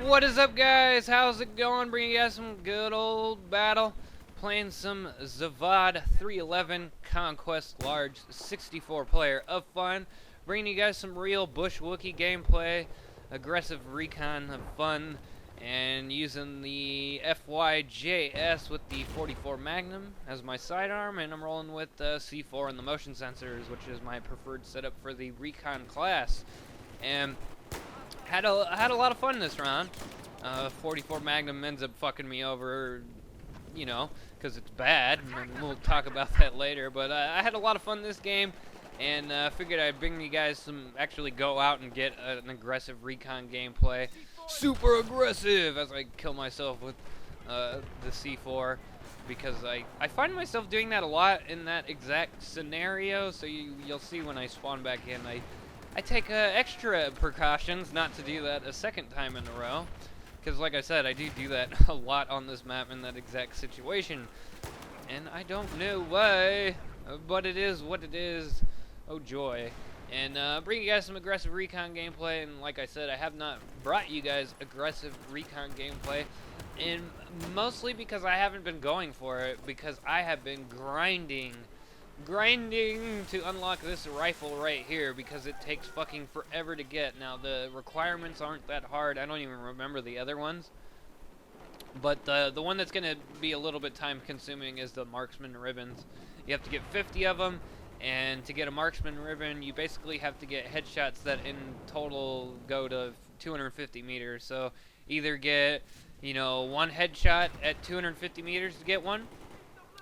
What is up, guys? How's it going? Bringing you guys some good old battle. Playing some Zavod 311 Conquest large 64 player of fun. Bringing you guys some real Bush Wookie gameplay, aggressive recon of fun, and using the FYJS with the 44 Magnum as my sidearm, and I'm rolling with C4 and the motion sensors, which is my preferred setup for the recon class. And had a lot of fun this round. 44 Magnum ends up fucking me over, you know, because it's bad, and we'll talk about that later. But I had a lot of fun this game, and figured I'd bring you guys some, actually go out and get an aggressive recon gameplay. Super aggressive as I kill myself with the C4, because I find myself doing that a lot in that exact scenario. So you'll see when I spawn back in, I take extra precautions not to do that a second time in a row. Because like I said, I do that a lot on this map in that exact situation. And I don't know why, but it is what it is. Oh joy. And bring you guys some aggressive recon gameplay. And like I said, I have not brought you guys aggressive recon gameplay. And mostly because I haven't been going for it. Because I have been grinding to unlock this rifle right here, because it takes fucking forever to get. Now the requirements aren't that hard. I don't even remember the other ones, but the one that's gonna be a little bit time consuming is the marksman ribbons. You have to get 50 of them, and to get a marksman ribbon you basically have to get headshots that in total go to 250 meters. So either get, you know, one headshot at 250 meters to get one.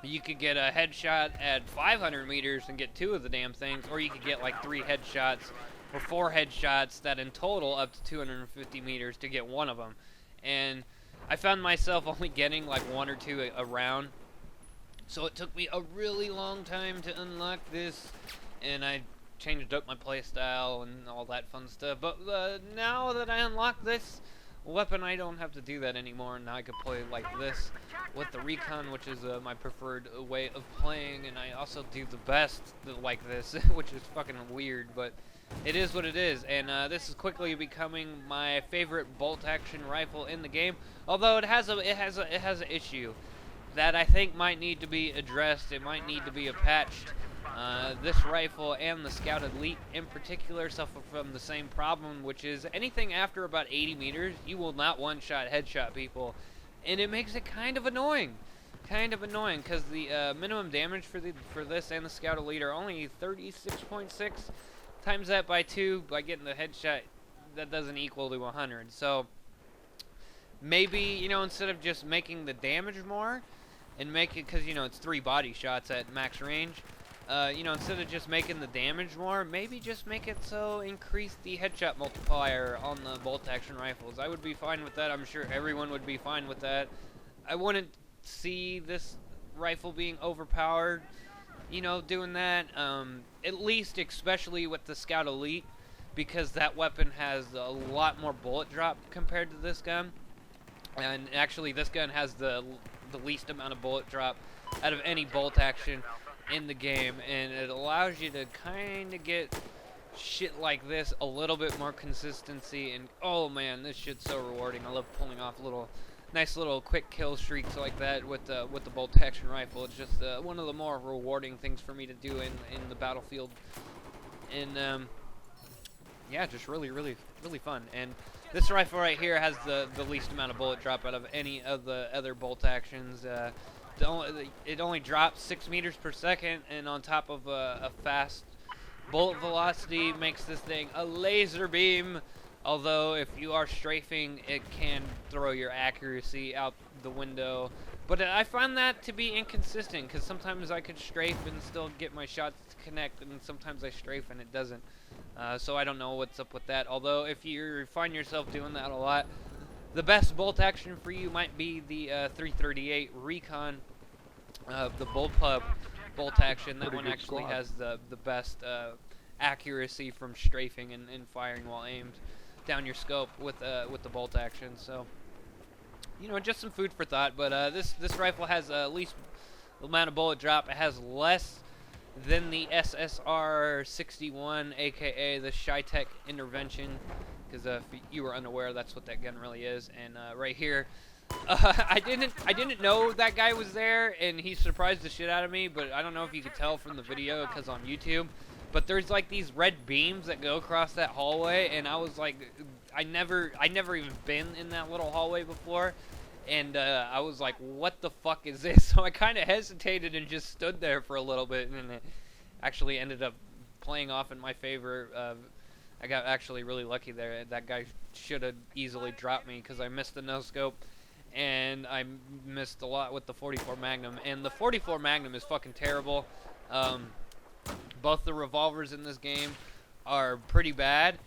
You could get a headshot at 500 meters and get 2 of the damn things, or you could get like 3 headshots or 4 headshots that in total up to 250 meters to get 1 of them. And I found myself only getting like 1 or 2 a round, so it took me a really long time to unlock this, and I changed up my playstyle and all that fun stuff. But now that I unlocked this weapon, I don't have to do that anymore. Now I can play like this with the Recon, which is my preferred way of playing, and I also do the best like this, which is fucking weird, but it is what it is. And this is quickly becoming my favorite bolt action rifle in the game, although it has an issue that I think might need to be addressed. It might need to be patched. This rifle and the Scout Elite in particular suffer from the same problem, which is anything after about 80 meters, you will not one-shot headshot people, and it makes it kind of annoying. Because the minimum damage for this and the Scout Elite are only 36.6. Times that by 2 by getting the headshot, that doesn't equal to 100. So maybe, you know, instead of just making the damage more and make it, because, you know, it's 3 body shots at max range. You know, instead of just making the damage more, maybe just make it so increase the headshot multiplier on the bolt action rifles. I would be fine with that. I'm sure everyone would be fine with that. I wouldn't see this rifle being overpowered, you know, doing that. At least, especially with the Scout Elite, because that weapon has a lot more bullet drop compared to this gun. And actually, this gun has the least amount of bullet drop out of any bolt action in the game, and it allows you to kind of get shit like this a little bit more consistency. And oh man, this shit's so rewarding. I love pulling off nice little quick kill streaks like that with the bolt action rifle. It's just one of the more rewarding things for me to do in the battlefield, and yeah, just really fun. And this rifle right here has the least amount of bullet drop out of any of the other bolt actions. It only drops 6 meters per second, and on top of a fast bullet velocity, makes this thing a laser beam. Although if you are strafing, it can throw your accuracy out the window. But I find that to be inconsistent, because sometimes I could strafe and still get my shots to connect, and sometimes I strafe and it doesn't. So I don't know what's up with that. Although if you find yourself doing that a lot, the best bolt action for you might be the 338 Recon, the bullpup bolt action. That one actually has the best accuracy from strafing and firing while aimed down your scope with the bolt action. So, you know, just some food for thought. But this rifle has least amount of bullet drop. It has less than the SSR 61, aka the Shy-Tech Intervention. because if you were unaware, that's what that gun really is. And right here, I didn't know that guy was there, and he surprised the shit out of me. But I don't know if you could tell from the video because on YouTube. But there's like these red beams that go across that hallway, and I was like, I never even been in that little hallway before, and I was like, what the fuck is this? So I kind of hesitated and just stood there for a little bit, and it actually ended up playing off in my favor. I got actually really lucky there. That guy should have easily dropped me because I missed the no scope, and I missed a lot with the 44 Magnum, and the 44 Magnum is fucking terrible. Both the revolvers in this game are pretty bad,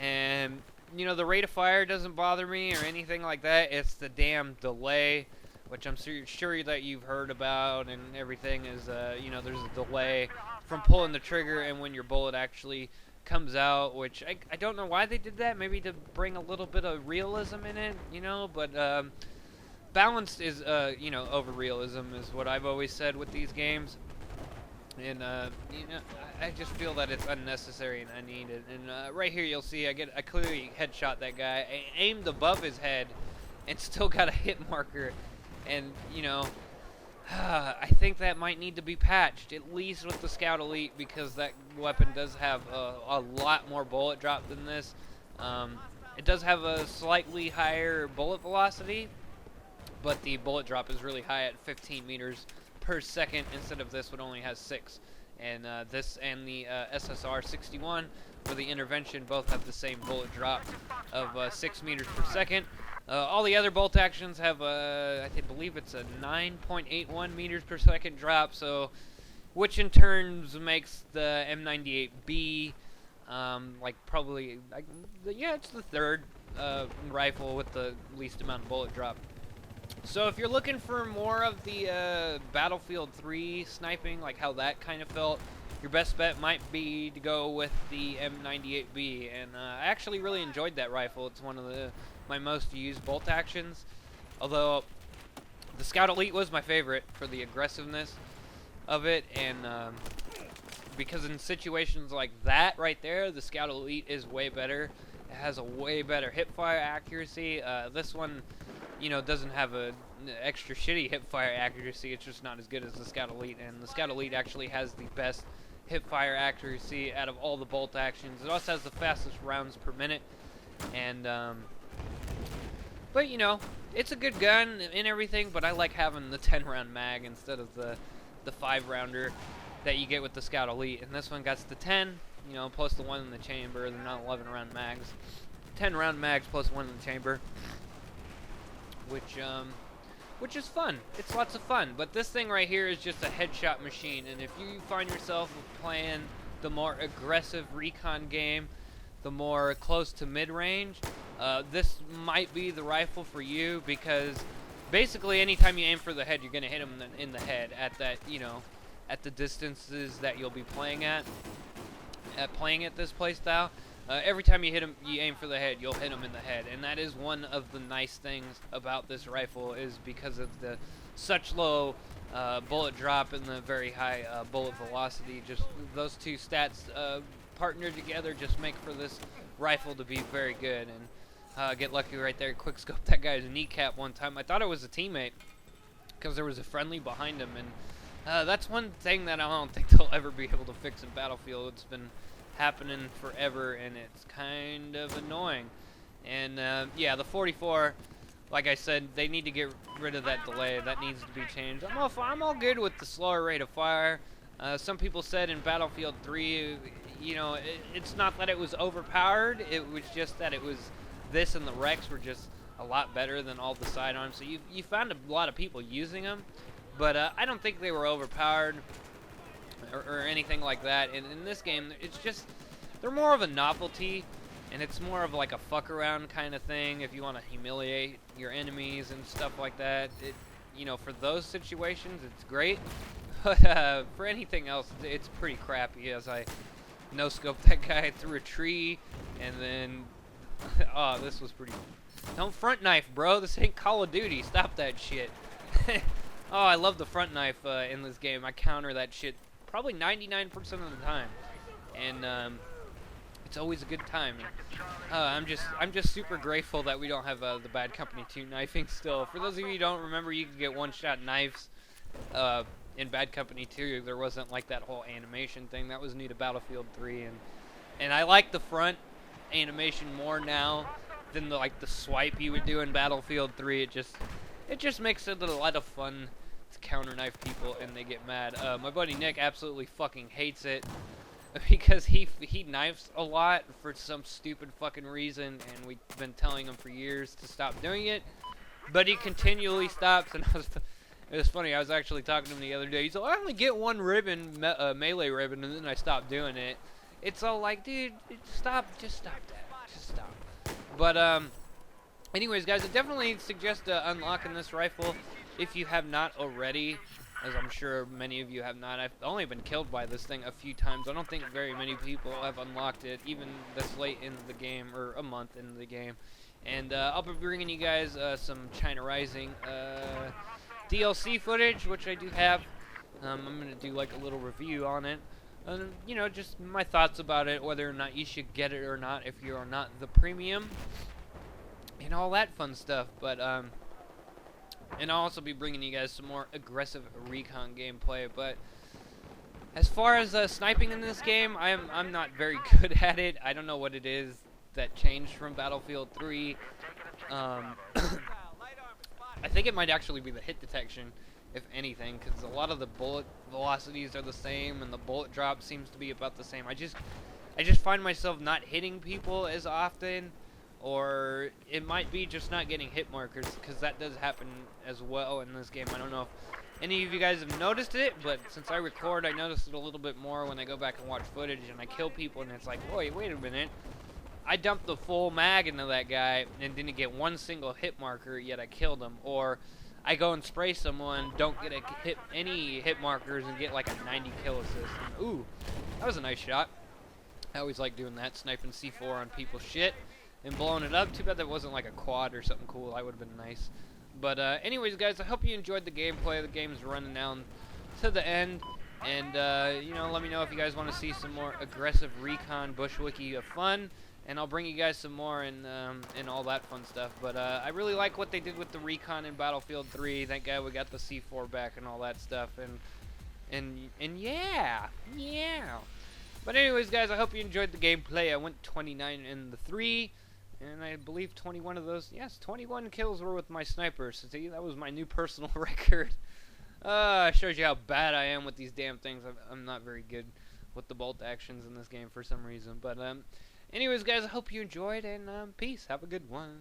and you know, the rate of fire doesn't bother me or anything like that. It's the damn delay, which I'm sure that you've heard about and everything, is you know, there's a delay from pulling the trigger and when your bullet actually comes out, which I don't know why they did that, maybe to bring a little bit of realism in it, you know, but balanced is you know, over realism is what I've always said with these games. And you know, I just feel that it's unnecessary and unneeded. And right here you'll see I clearly headshot that guy. I aimed above his head and still got a hit marker. And you know, I think that might need to be patched, at least with the Scout Elite, because that weapon does have a lot more bullet drop than this. It does have a slightly higher bullet velocity, but the bullet drop is really high at 15 meters per second instead of this, which only has 6. And this and the SSR 61 for the intervention both have the same bullet drop of 6 meters per second. All the other bolt actions have I believe it's a 9.81 meters per second drop, so which in turns makes the M98B like probably yeah, it's the third rifle with the least amount of bullet drop. So if you're looking for more of the Battlefield 3 sniping, like how that kind of felt, your best bet might be to go with the M98B. And I actually really enjoyed that rifle. It's one of my most used bolt actions. Although the Scout Elite was my favorite for the aggressiveness of it, and because in situations like that right there, the Scout Elite is way better. It has a way better hipfire accuracy. This one, you know, doesn't have a extra shitty hipfire accuracy. It's just not as good as the Scout Elite, and the Scout Elite actually has the best hipfire accuracy out of all the bolt actions. It also has the fastest rounds per minute, and but you know, it's a good gun and everything, but I like having the 10-round mag instead of the 5-rounder that you get with the Scout Elite. And this one got the 10, you know, plus the 1 in the chamber. They're not 11-round mags. 10-round mags plus 1 in the chamber, which is fun. It's lots of fun. But this thing right here is just a headshot machine, and if you find yourself playing the more aggressive Recon game, the more close to mid-range, this might be the rifle for you, because basically anytime you aim for the head, you're going to hit them in the head at that, you know, at the distances that you'll be playing at this playstyle. Every time you hit him, you aim for the head, you'll hit him in the head, and that is one of the nice things about this rifle, is because of the such low bullet drop and the very high bullet velocity. Just those two stats partnered together just make for this rifle to be very good. And get lucky right there, quick scope that guy's kneecap one time. I thought it was a teammate because there was a friendly behind him, and that's one thing that I don't think they'll ever be able to fix in Battlefield. It's been happening forever, and it's kind of annoying. And yeah, the 44, like I said, they need to get rid of that delay. That needs to be changed. I'm all good with the slower rate of fire. Some people said in Battlefield 3, you know, it's not that it was overpowered, it was just that it was this, and the Rex were just a lot better than all the sidearms. So you found a lot of people using them, but I don't think they were overpowered or anything like that. And in this game, it's just, they're more of a novelty, and it's more of like a fuck around kind of thing if you want to humiliate your enemies and stuff like that. You know, for those situations, it's great, but for anything else, it's pretty crappy. As I no-scoped that guy through a tree, and then oh, this was pretty. Don't front knife, bro. This ain't Call of Duty. Stop that shit. Oh, I love the front knife in this game. I counter that shit probably 99% of the time, and It's always a good time. And, I'm just super grateful that we don't have the Bad Company 2 knifing still. For those of you who don't remember, you could get one-shot knives in Bad Company 2. There wasn't like that whole animation thing. That was new to Battlefield 3, and I like the front animation more now than the swipe you would do in Battlefield 3. It just makes it a lot of fun to counter knife people and they get mad. My buddy Nick absolutely fucking hates it because he knifes a lot for some stupid fucking reason, and we've been telling him for years to stop doing it, but he continually stops. And it was funny, I was actually talking to him the other day. He's like, I only get one ribbon, melee ribbon, and then I stop doing it. It's all like, dude, just stop that, just stop. But anyways, guys, I definitely suggest unlocking this rifle if you have not already, as I'm sure many of you have not. I've only been killed by this thing a few times. I don't think very many people have unlocked it, even this late into the game, or a month into the game. And I'll be bringing you guys some China Rising DLC footage, which I do have. I'm going to do like a little review on it. You know, just my thoughts about it, whether or not you should get it or not if you are not the premium, and all that fun stuff. But and I'll also be bringing you guys some more aggressive Recon gameplay. But as far as sniping in this game, I'm not very good at it. I don't know what it is that changed from Battlefield 3. I think it might actually be the hit detection, if anything, because a lot of the bullet velocities are the same and the bullet drop seems to be about the same. I just find myself not hitting people as often, or it might be just not getting hit markers, because that does happen as well in this game. I don't know if any of you guys have noticed it, but since I record, I notice it a little bit more when I go back and watch footage and I kill people, and it's like, wait a minute. I dumped the full mag into that guy and didn't get one single hit marker, yet I killed him. Or I go and spray someone, don't get any hit markers, and get like a 90 kill assist. And, ooh, that was a nice shot. I always like doing that, sniping C4 on people's shit and blowing it up. Too bad that wasn't like a quad or something cool. That would have been nice. But anyways, guys, I hope you enjoyed the gameplay. The game's running down to the end. And, you know, let me know if you guys want to see some more aggressive Recon Bushwickie fun. And I'll bring you guys some more and all that fun stuff. But I really like what they did with the Recon in Battlefield 3. Thank God we got the C4 back and all that stuff. And yeah. But anyways, guys, I hope you enjoyed the gameplay. I went 29 in the 3. And I believe 21 of those, yes, 21 kills were with my sniper. So see, that was my new personal record. Shows you how bad I am with these damn things. I'm not very good with the bolt actions in this game for some reason. But anyways, guys, I hope you enjoyed, and peace. Have a good one.